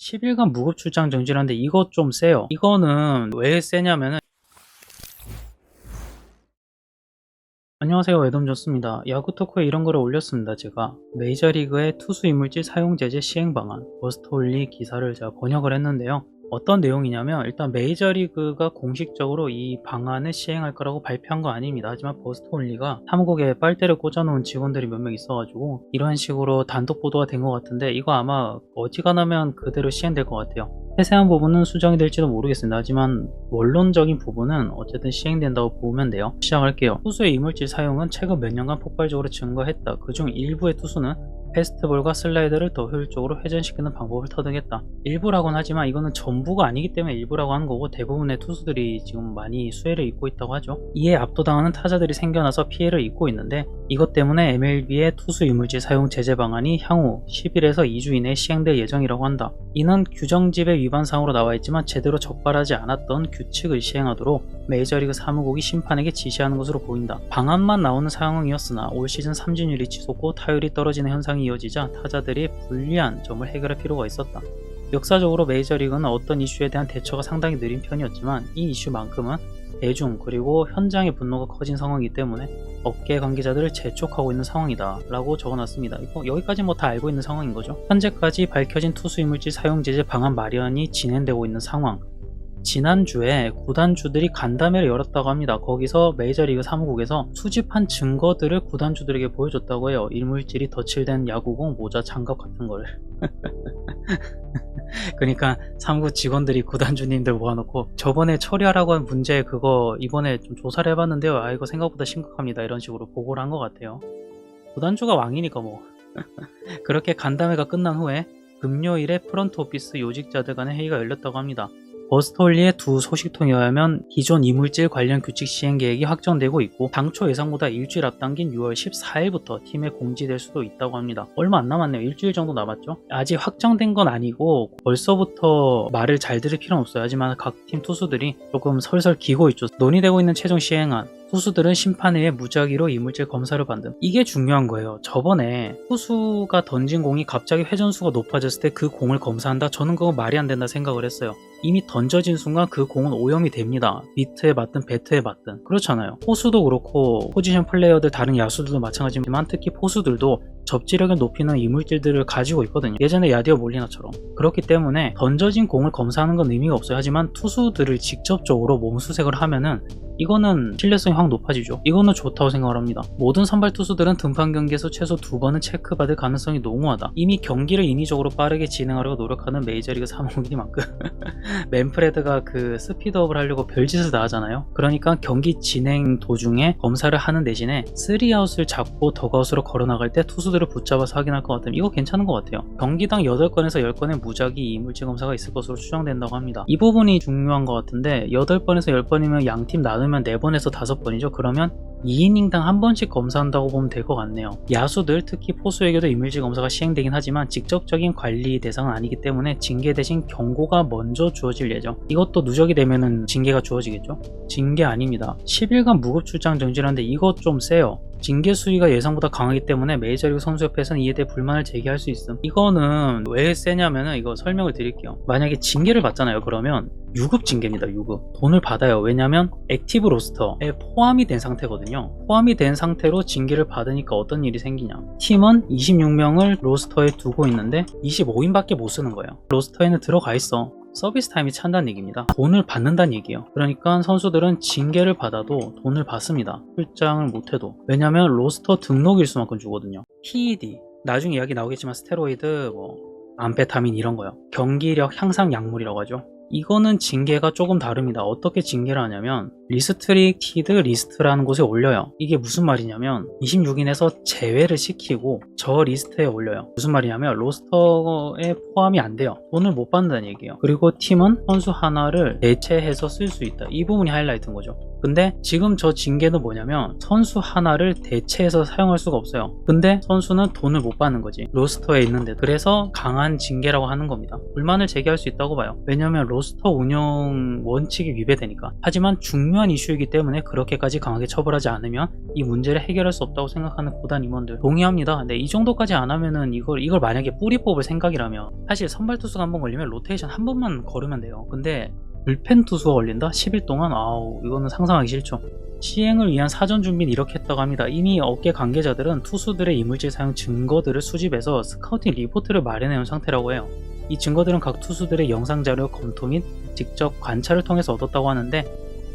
10일간 무급 출장 정지라는데 이거 좀 세요. 이거는 왜 세냐면은 안녕하세요, 에덤조스입니다. 야구토크에 이런 거를 올렸습니다. 제가 메이저리그의 투수 이물질 사용 제재 시행 방안 버스트홀리 기사를 제가 번역을 했는데요. 어떤 내용이냐면 일단 메이저리그가 공식적으로 이 방안을 시행할 거라고 발표한 거 아닙니다. 하지만 버스트홀리가 사무국에 빨대를 꽂아놓은 직원들이 몇 명 있어가지고 이런 식으로 단독 보도가 된 것 같은데 이거 아마 어지간하면 그대로 시행될 것 같아요. 세세한 부분은 수정이 될지도 모르겠습니다. 하지만 원론적인 부분은 어쨌든 시행된다고 보면 돼요. 시작할게요. 투수의 이물질 사용은 최근 몇 년간 폭발적으로 증가했다. 그중 일부의 투수는 패스트볼과 슬라이더를 더 효율적으로 회전시키는 방법을 터득했다. 일부라고는 하지만 이거는 전부가 아니기 때문에 일부라고 하는 거고, 대부분의 투수들이 지금 많이 수혜를 입고 있다고 하죠. 이에 압도당하는 타자들이 생겨나서 피해를 입고 있는데, 이것 때문에 MLB의 투수 이물질 사용 제재 방안이 향후 10일에서 2주 이내에 시행될 예정이라고 한다. 이는 규정집의 위반사항으로 나와 있지만 제대로 적발하지 않았던 규칙을 시행하도록 메이저리그 사무국이 심판에게 지시하는 것으로 보인다. 방안만 나오는 상황이었으나 올 시즌 삼진율이 치솟고 타율이 떨어지는 현상이 이어지자 타자들이 불리한 점을 해결할 필요가 있었다. 역사적으로 메이저리그는 어떤 이슈에 대한 대처가 상당히 느린 편이었지만 이 이슈만큼은 대중 그리고 현장의 분노가 커진 상황이기 때문에 업계 관계자들을 재촉하고 있는 상황이다 라고 적어놨습니다. 이거 여기까지 뭐 다 알고 있는 상황인 거죠. 현재까지 밝혀진 투수 이물질 사용 제재 방안 마련이 진행되고 있는 상황, 지난주에 구단주들이 간담회를 열었다고 합니다. 거기서 메이저리그 사무국에서 수집한 증거들을 구단주들에게 보여줬다고 해요. 이물질이 덧칠된 야구공, 모자, 장갑 같은 거를. 그러니까 사무국 직원들이 구단주님들 모아놓고 저번에 처리하라고 한 문제 그거 이번에 좀 조사를 해봤는데요. 아 이거 생각보다 심각합니다. 이런 식으로 보고를 한 것 같아요. 구단주가 왕이니까 뭐. 그렇게 간담회가 끝난 후에 금요일에 프런트 오피스 요직자들 간의 회의가 열렸다고 합니다. 버스트홀리의 두 소식통에 의하면 기존 이물질 관련 규칙 시행 계획이 확정되고 있고 당초 예상보다 일주일 앞당긴 6월 14일부터 팀에 공지될 수도 있다고 합니다. 얼마 안 남았네요. 일주일 정도 남았죠. 아직 확정된 건 아니고 벌써부터 말을 잘 들을 필요는 없어요. 하지만 각 팀 투수들이 조금 설설 기고 있죠. 논의되고 있는 최종 시행안, 투수들은 심판에 의해 무작위로 이물질 검사를 받음. 이게 중요한 거예요. 저번에 투수가 던진 공이 갑자기 회전수가 높아졌을 때 그 공을 검사한다? 저는 그거 말이 안 된다 생각을 했어요. 이미 던져진 순간 그 공은 오염이 됩니다. 미트에 맞든 배트에 맞든. 그렇잖아요. 포수도 그렇고 포지션 플레이어들 다른 야수들도 마찬가지지만 특히 포수들도 접지력을 높이는 이물질들을 가지고 있거든요. 예전에 야디어 몰리나처럼. 그렇기 때문에 던져진 공을 검사하는 건 의미가 없어요. 하지만 투수들을 직접적으로 몸수색을 하면은 이거는 신뢰성이 확 높아지죠. 이거는 좋다고 생각을 합니다. 모든 선발 투수들은 등판 경기에서 최소 2번은 체크받을 가능성이 농후하다. 이미 경기를 인위적으로 빠르게 진행하려고 노력하는 메이저리그 사무국이만큼 맨프레드가 그 스피드업을 하려고 별짓을 다 하잖아요. 그러니까 경기 진행 도중에 검사를 하는 대신에 3아웃을 잡고 덕아웃으로 걸어나갈 때 투수들을 붙잡아서 확인할 것 같으면 이거 괜찮은 것 같아요. 경기당 8건에서 10건의 무작위 이물질 검사가 있을 것으로 추정된다고 합니다. 이 부분이 중요한 것 같은데 8번에서 10번이면 양팀 나누면 4번에서 5번이죠. 그러면 2이닝당 한 번씩 검사한다고 보면 될 것 같네요. 야수들 특히 포수에게도 이물질 검사가 시행되긴 하지만 직접적인 관리 대상은 아니기 때문에 징계 대신 경고가 먼저 주어질 예정. 이것도 누적이 되면은 징계가 주어지겠죠. 징계 아닙니다. 10일간 무급 출장 정지라는데 이거 좀 세요. 징계 수위가 예상보다 강하기 때문에 메이저리그 선수협회에서는 이에 대해 불만을 제기할 수 있음. 이거는 왜 세냐면은 이거 설명을 드릴게요. 만약에 징계를 받잖아요. 그러면 유급 징계입니다. 유급. 돈을 받아요. 왜냐면 액티브 로스터에 포함이 된 상태거든요. 포함이 된 상태로 징계를 받으니까 어떤 일이 생기냐. 팀은 26명을 로스터에 두고 있는데 25인밖에 못 쓰는 거예요. 로스터에는 들어가 있어. 서비스 타임이 찬다는 얘기입니다. 돈을 받는다는 얘기예요. 그러니까 선수들은 징계를 받아도 돈을 받습니다. 출장을 못해도. 왜냐면 로스터 등록 일수만큼 주거든요. PED, 나중에 이야기 나오겠지만 스테로이드, 암페타민 이런 거요. 경기력 향상 약물이라고 하죠. 이거는 징계가 조금 다릅니다. 어떻게 징계를 하냐면 리스트릭티드 리스트라는 곳에 올려요. 이게 무슨 말이냐면 26인에서 제외를 시키고 저 리스트에 올려요. 무슨 말이냐면 로스터에 포함이 안 돼요. 돈을 못 받는다는 얘기예요. 그리고 팀은 선수 하나를 대체해서 쓸 수 있다. 이 부분이 하이라이트인 거죠. 근데 지금 저 징계는 뭐냐면 선수 하나를 대체해서 사용할 수가 없어요. 근데 선수는 돈을 못 받는 거지. 로스터에 있는데. 그래서 강한 징계라고 하는 겁니다. 불만을 제기할 수 있다고 봐요. 왜냐면 로스터 운영 원칙이 위배되니까. 하지만 중요한 중요한 이슈이기 때문에 그렇게까지 강하게 처벌하지 않으면 이 문제를 해결할 수 없다고 생각하는 구단 임원들 동의합니다. 근데 이 정도까지 안 하면은 이걸 만약에 뿌리 뽑을 생각이라면 사실 선발 투수가 한 번 걸리면 로테이션 한 번만 걸으면 돼요. 근데 불펜 투수가 걸린다? 10일 동안? 아우, 이거는 상상하기 싫죠. 시행을 위한 사전 준비는 이렇게 했다고 합니다. 이미 업계 관계자들은 투수들의 이물질 사용 증거들을 수집해서 스카우팅 리포트를 마련해온 상태라고 해요. 이 증거들은 각 투수들의 영상 자료 검토 및 직접 관찰을 통해서 얻었다고 하는데,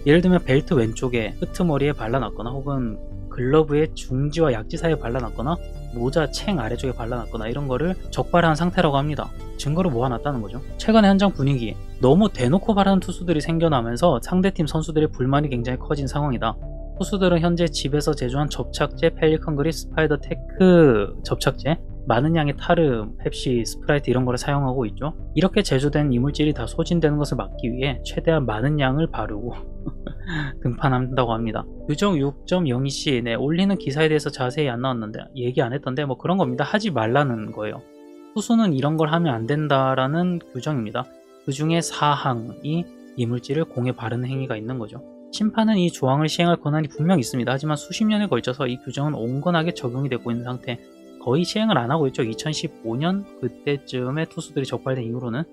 예를 들면 벨트 왼쪽에 끄트머리에 발라놨거나 혹은 글러브의 중지와 약지 사이에 발라놨거나 모자 챙 아래쪽에 발라놨거나 이런 거를 적발한 상태라고 합니다. 증거를 모아놨다는 거죠. 최근의 현장 분위기, 너무 대놓고 바라는 투수들이 생겨나면서 상대팀 선수들의 불만이 굉장히 커진 상황이다. 투수들은 현재 집에서 제조한 접착제, 펠리컨 그립, 스파이더 테크 접착제, 많은 양의 타르, 펩시, 스프라이트 이런 거를 사용하고 있죠. 이렇게 제조된 이물질이 다 소진되는 것을 막기 위해 최대한 많은 양을 바르고 등판한다고 합니다. 규정 6.02c 올리는 기사에 대해서 자세히 안 나왔는데 얘기 안 했던데 뭐 그런 겁니다. 하지 말라는 거예요. 투수는 이런 걸 하면 안 된다라는 규정입니다. 그 중에 사항이 이물질을 공에 바르는 행위가 있는 거죠. 심판은 이 조항을 시행할 권한이 분명 있습니다. 하지만 수십 년에 걸쳐서 이 규정은 온건하게 적용이 되고 있는 상태, 거의 시행을 안 하고 있죠. 2015년 그때쯤에 투수들이 적발된 이후로는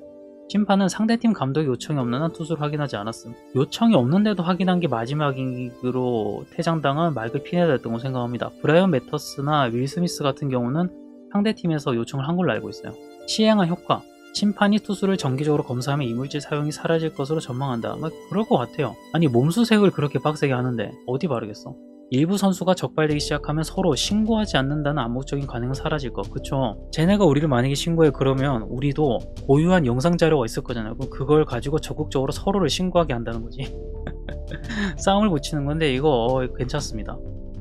심판은 상대팀 감독의 요청이 없는 한 투수를 확인하지 않았음. 요청이 없는데도 확인한 게 마지막으로 퇴장당한 마이클 피네다였던 걸 생각합니다. 브라이언 매터스나 윌 스미스 같은 경우는 상대팀에서 요청을 한 걸로 알고 있어요. 시행한 효과, 심판이 투수를 정기적으로 검사하면 이물질 사용이 사라질 것으로 전망한다. 뭐 그럴 것 같아요. 아니 몸수색을 그렇게 빡세게 하는데 어디 바르겠어. 일부 선수가 적발되기 시작하면 서로 신고하지 않는다는 암묵적인 관행은 사라질 거. 그쵸? 쟤네가 우리를 만약에 신고해 그러면 우리도 고유한 영상 자료가 있을 거잖아요. 그럼 그걸 가지고 적극적으로 서로를 신고하게 한다는 거지. 싸움을 붙이는 건데 이거 괜찮습니다.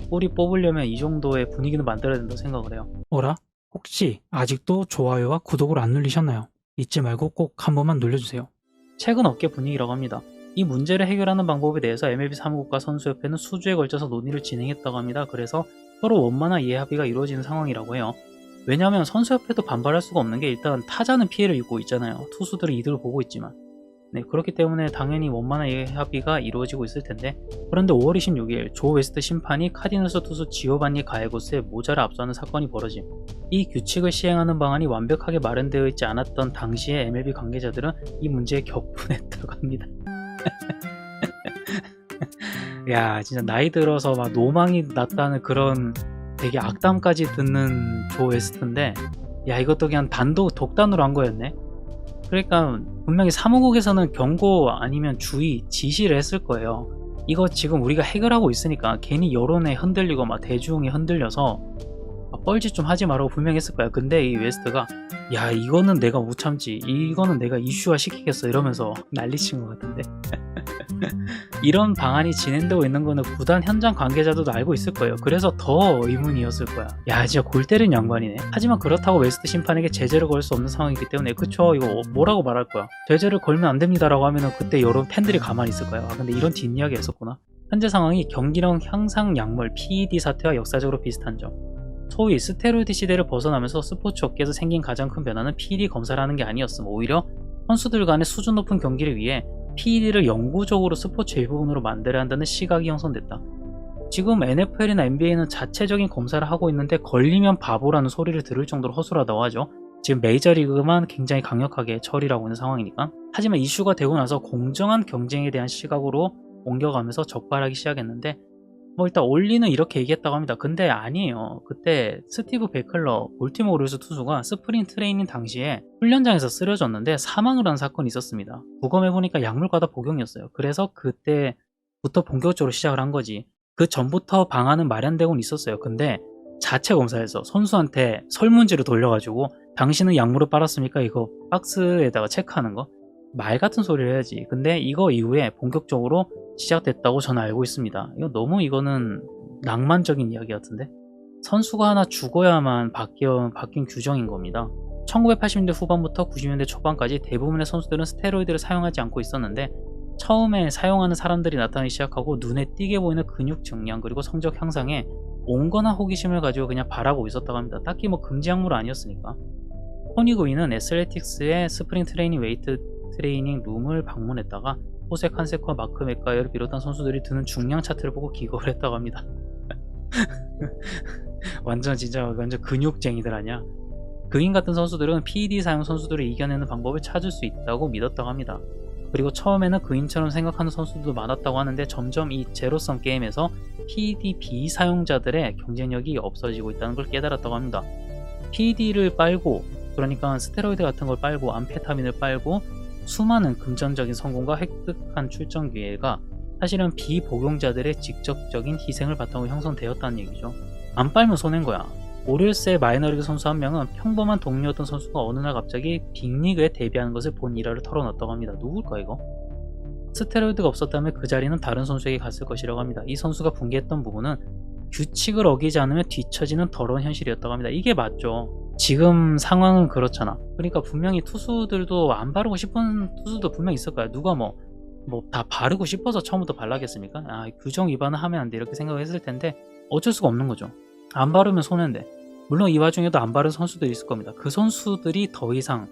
뿌리 뽑으려면 이 정도의 분위기는 만들어야 된다고 생각을 해요. 어라? 혹시 아직도 좋아요와 구독을 안 눌리셨나요? 잊지 말고 꼭 한 번만 눌러주세요. 최근 업계 분위기라고 합니다. 이 문제를 해결하는 방법에 대해서 MLB 사무국과 선수협회는 수주에 걸쳐서 논의를 진행했다고 합니다. 그래서 서로 원만한 이해 합의가 이루어지는 상황이라고 해요. 왜냐하면 선수협회도 반발할 수가 없는 게 일단 타자는 피해를 입고 있잖아요. 투수들은 이득을 보고 있지만. 네, 그렇기 때문에 당연히 원만한 이해 합의가 이루어지고 있을 텐데, 그런데 5월 26일 조 웨스트 심판이 카디너스 투수 지오반니 가에고스의 모자를 압수하는 사건이 벌어짐. 이 규칙을 시행하는 방안이 완벽하게 마련되어 있지 않았던 당시의 MLB 관계자들은 이 문제에 격분했다고 합니다. 야, 진짜 나이 들어서 막 노망이 났다는 그런 되게 악담까지 듣는 조 웨스트인데, 야, 이것도 그냥 독단으로 한 거였네. 그러니까 분명히 사무국에서는 경고 아니면 주의, 지시를 했을 거예요. 이거 지금 우리가 해결하고 있으니까 괜히 여론에 흔들리고 막 대중이 흔들려서 뻘짓 좀 하지 말라고 분명히 했을 거야. 근데 이 웨스트가 야, 이거는 내가 못 참지, 이거는 내가 이슈화 시키겠어 이러면서 난리친 것 같은데. 이런 방안이 진행되고 있는 거는 구단 현장 관계자들도 알고 있을 거예요. 그래서 더 의문이었을 거야. 야, 진짜 골 때린 양반이네. 하지만 그렇다고 웨스트 심판에게 제재를 걸 수 없는 상황이기 때문에, 그쵸, 이거 뭐라고 말할 거야. 제재를 걸면 안 됩니다라고 하면은 그때 여러 팬들이 가만히 있을 거야. 아, 근데 이런 뒷이야기가 있었구나. 현재 상황이 경기력 향상 약물 PED 사태와 역사적으로 비슷한 점. 소위 스테로이드 시대를 벗어나면서 스포츠 업계에서 생긴 가장 큰 변화는 PED 검사를 하는 게 아니었음. 오히려 선수들 간의 수준 높은 경기를 위해 PED를 영구적으로 스포츠 일부분으로 만들어야 한다는 시각이 형성됐다. 지금 NFL이나 NBA는 자체적인 검사를 하고 있는데 걸리면 바보라는 소리를 들을 정도로 허술하다고 하죠. 지금 메이저리그만 굉장히 강력하게 처리를 하고 있는 상황이니까. 하지만 이슈가 되고 나서 공정한 경쟁에 대한 시각으로 옮겨가면서 적발하기 시작했는데, 뭐 일단 올리는 이렇게 얘기했다고 합니다. 근데 아니에요. 그때 스티브 베클러 볼티모어 오리올스 투수가 스프링 트레이닝 당시에 훈련장에서 쓰러졌는데 사망을 한 사건이 있었습니다. 부검해보니까 약물과다 복용이었어요. 그래서 그때부터 본격적으로 시작을 한 거지. 그 전부터 방안은 마련되고는 있었어요. 근데 자체 검사에서 선수한테 설문지를 돌려가지고 당신은 약물을 빨았습니까? 이거 박스에다가 체크하는 거? 말 같은 소리를 해야지. 근데 이거 이후에 본격적으로 시작됐다고 저는 알고 있습니다. 이거는 낭만적인 이야기 같은데? 선수가 하나 죽어야만 바뀐 규정인 겁니다. 1980년대 후반부터 90년대 초반까지 대부분의 선수들은 스테로이드를 사용하지 않고 있었는데, 처음에 사용하는 사람들이 나타나기 시작하고 눈에 띄게 보이는 근육 증량 그리고 성적 향상에 온건한 호기심을 가지고 그냥 바라고 있었다고 합니다. 딱히 뭐 금지 약물은 아니었으니까. 토니 구인은 애슬레틱스의 스프링 트레이닝 웨이트 트레이닝 룸을 방문했다가 호세 칸세코와 마크 맥가이어를 비롯한 선수들이 드는 중량 차트를 보고 기겁을 했다고 합니다. 완전 근육쟁이들 아니야. 그인 같은 선수들은 PED 사용 선수들을 이겨내는 방법을 찾을 수 있다고 믿었다고 합니다. 그리고 처음에는 그인처럼 생각하는 선수들도 많았다고 하는데 점점 이 제로섬 게임에서 PED 비사용자들의 경쟁력이 없어지고 있다는 걸 깨달았다고 합니다. PED를 빨고, 그러니까 스테로이드 같은 걸 빨고 암페타민을 빨고 수많은 금전적인 성공과 획득한 출전 기회가 사실은 비복용자들의 직접적인 희생을 바탕으로 형성되었다는 얘기죠. 안 빨면 손해인 거야. 오릴스의 마이너리그 선수 한 명은 평범한 동료였던 선수가 어느 날 갑자기 빅리그에 데뷔하는 것을 본 일화를 털어놨다고 합니다. 누굴까 이거? 스테로이드가 없었다면 그 자리는 다른 선수에게 갔을 것이라고 합니다. 이 선수가 붕괴했던 부분은 규칙을 어기지 않으면 뒤처지는 더러운 현실이었다고 합니다. 이게 맞죠. 지금 상황은 그렇잖아. 그러니까 분명히 투수들도 안 바르고 싶은 투수도 분명히 있을 거야. 누가 뭐 다 바르고 싶어서 처음부터 발라겠습니까? 규정 위반을 하면 안 돼 이렇게 생각을 했을 텐데 어쩔 수가 없는 거죠. 안 바르면 손해인데. 물론 이 와중에도 안 바른 선수들이 있을 겁니다. 그 선수들이 더 이상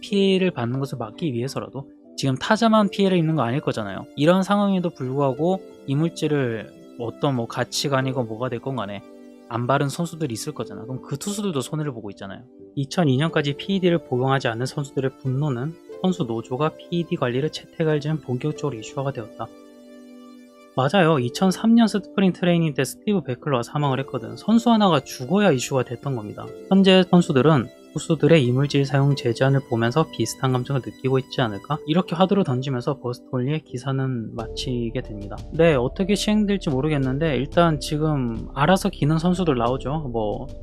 피해를 받는 것을 막기 위해서라도 지금 타자만 피해를 입는 거 아닐 거잖아요. 이런 상황에도 불구하고 이물질을 어떤 가치관이고 뭐가 됐건 간에 안 바른 선수들이 있을 거잖아. 그럼 그 투수들도 손해를 보고 있잖아요. 2002년까지 PED를 복용하지 않는 선수들의 분노는 선수 노조가 PED 관리를 채택할 즈음 본격적으로 이슈화가 되었다. 맞아요. 2003년 스프링 트레이닝 때 스티브 베클러가 사망을 했거든. 선수 하나가 죽어야 이슈가 됐던 겁니다. 현재 선수들은 투수들의 이물질 사용 제재안을 보면서 비슷한 감정을 느끼고 있지 않을까? 이렇게 화두를 던지면서 버스트홀리의 기사는 마치게 됩니다. 네, 어떻게 시행될지 모르겠는데 일단 지금 알아서 기는 선수들 나오죠.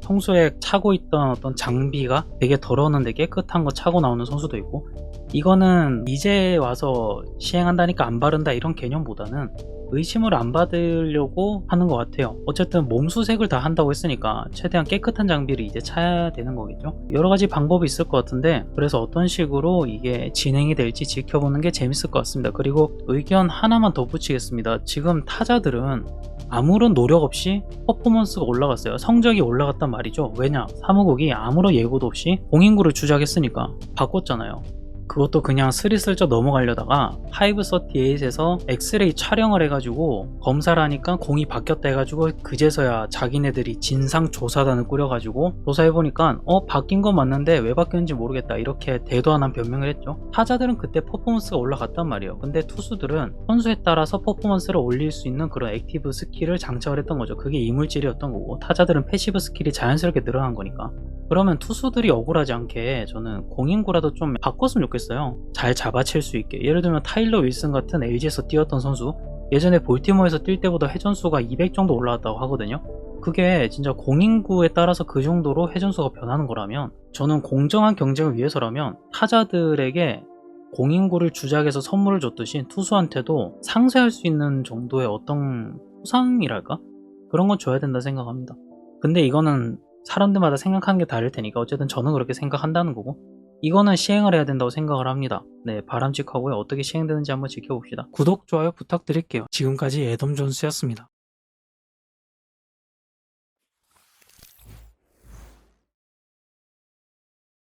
평소에 차고 있던 어떤 장비가 되게 더러웠는데 깨끗한 거 차고 나오는 선수도 있고, 이거는 이제 와서 시행한다니까 안 바른다 이런 개념보다는 의심을 안 받으려고 하는 것 같아요. 어쨌든 몸수색을 다 한다고 했으니까 최대한 깨끗한 장비를 이제 차야 되는 거겠죠. 여러 가지 방법이 있을 것 같은데, 그래서 어떤 식으로 이게 진행이 될지 지켜보는 게 재밌을 것 같습니다. 그리고 의견 하나만 덧붙이겠습니다. 지금 타자들은 아무런 노력 없이 퍼포먼스가 올라갔어요. 성적이 올라갔단 말이죠. 왜냐? 사무국이 아무런 예고도 없이 공인구를 주작했으니까 바꿨잖아요. 그것도 그냥 스리슬쩍 넘어가려다가 538에서 엑스레이 촬영을 해가지고 검사를 하니까 공이 바뀌었다 해가지고 그제서야 자기네들이 진상조사단을 꾸려가지고 조사해보니까 바뀐 건 맞는데 왜 바뀌었는지 모르겠다 이렇게 대도안한 변명을 했죠. 타자들은 그때 퍼포먼스가 올라갔단 말이에요. 근데 투수들은 선수에 따라서 퍼포먼스를 올릴 수 있는 그런 액티브 스킬을 장착을 했던 거죠. 그게 이물질이었던 거고, 타자들은 패시브 스킬이 자연스럽게 늘어난 거니까. 그러면 투수들이 억울하지 않게 저는 공인구라도 좀 바꿨으면 좋겠어요. 잘 잡아칠 수 있게. 예를 들면 타일러 윌슨 같은 LG에서 뛰었던 선수, 예전에 볼티모어에서 뛸 때보다 회전수가 200 정도 올라왔다고 하거든요. 그게 진짜 공인구에 따라서 그 정도로 회전수가 변하는 거라면, 저는 공정한 경쟁을 위해서라면 타자들에게 공인구를 주작해서 선물을 줬듯이 투수한테도 상쇄할 수 있는 정도의 어떤 보상이랄까? 그런 건 줘야 된다 생각합니다. 근데 이거는 사람들마다 생각하는 게 다를 테니까 어쨌든 저는 그렇게 생각한다는 거고, 이거는 시행을 해야 된다고 생각을 합니다. 네, 바람직하고요. 어떻게 시행되는지 한번 지켜봅시다. 구독, 좋아요 부탁드릴게요. 지금까지 애덤 존스였습니다.